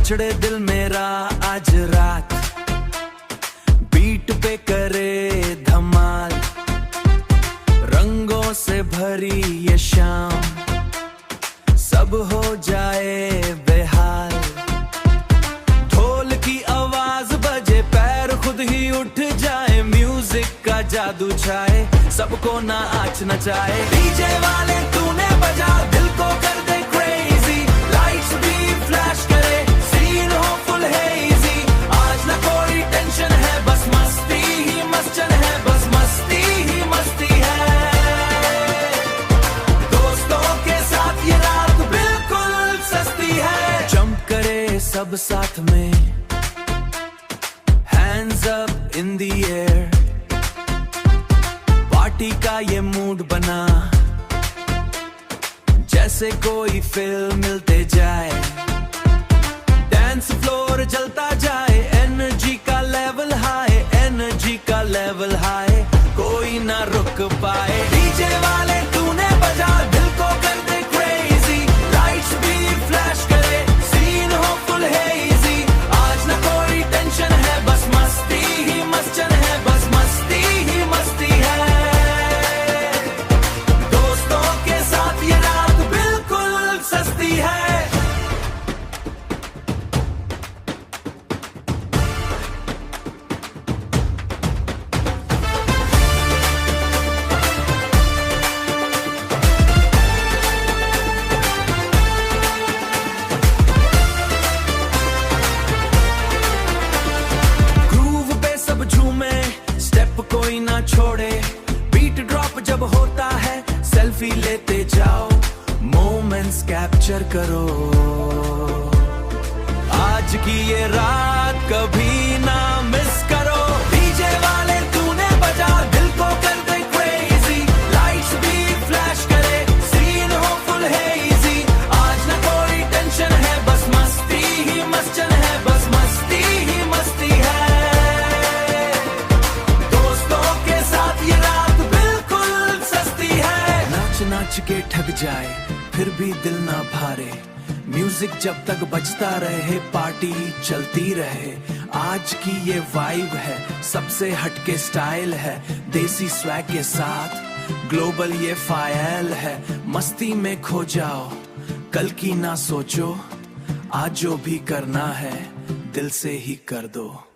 मचड़े दिल मेरा आज रात, बीट पे करे धमाल, रंगों से भरी ये शाम, सब हो जाए बेहाल। ढोल की आवाज बजे, पैर खुद ही उठ जाए, म्यूजिक का जादू छाए, सबको ना आँच नचाए। डीजे वाले तूने बजा, दिल को कर दे क्रेजी, लाइट्स भी फ्लैश करे, सीन हो फुल हेजी। आज ना कोई टेंशन है, बस मस्ती ही मस्चन है, बस मस्ती ही मस्ती है। दोस्तों के साथ ये रात बिल्कुल सस्ती है। जंप करे सब साथ में, hands up in the air, party का ये मूड बना, जैसे कोई फिल्म मिलते जाए, डांस फ्लोर जलता जाए, एनर्जी का लेवल हाई, एनर्जी का लेवल हाई, कोई ना रुक पाए। डीजे वाले तूने बजा, दिल को कर दे क्रेजी, लाइट्स भी फ्लैश करे, सीन हो फुल हेजी। आज ना कोई टेंशन है, बस मस्ती ही मस्चन है, बस मस्ती ही मस्ती है। दोस्तों के साथ ये रात बिल्कुल सस्ती है। कोई ना छोड़े, बीट ड्रॉप जब होता है, सेल्फी लेते जाओ, मोमेंट्स कैप्चर करो। आज की ये रात कभी ना मिस करो। डीजे वाले तूने बजा, दिल को कर दे क्रेजी, लाइट्स भी फ्लैश करे, सीन हो फुल हेजी। आज ना कोई टेंशन है, बस मस्ती ही मस्चन है, बस मस्ती ही मस्ती है। नाच के ठग जाए, फिर भी दिल ना भारे, म्यूजिक जब तक बजता रहे, पार्टी चलती रहे। आज की ये वाइब है, सबसे हटके स्टाइल है, देसी स्वैग के साथ ग्लोबल ये फाइल है। मस्ती में खो जाओ, कल की ना सोचो, आज जो भी करना है दिल से ही कर दो।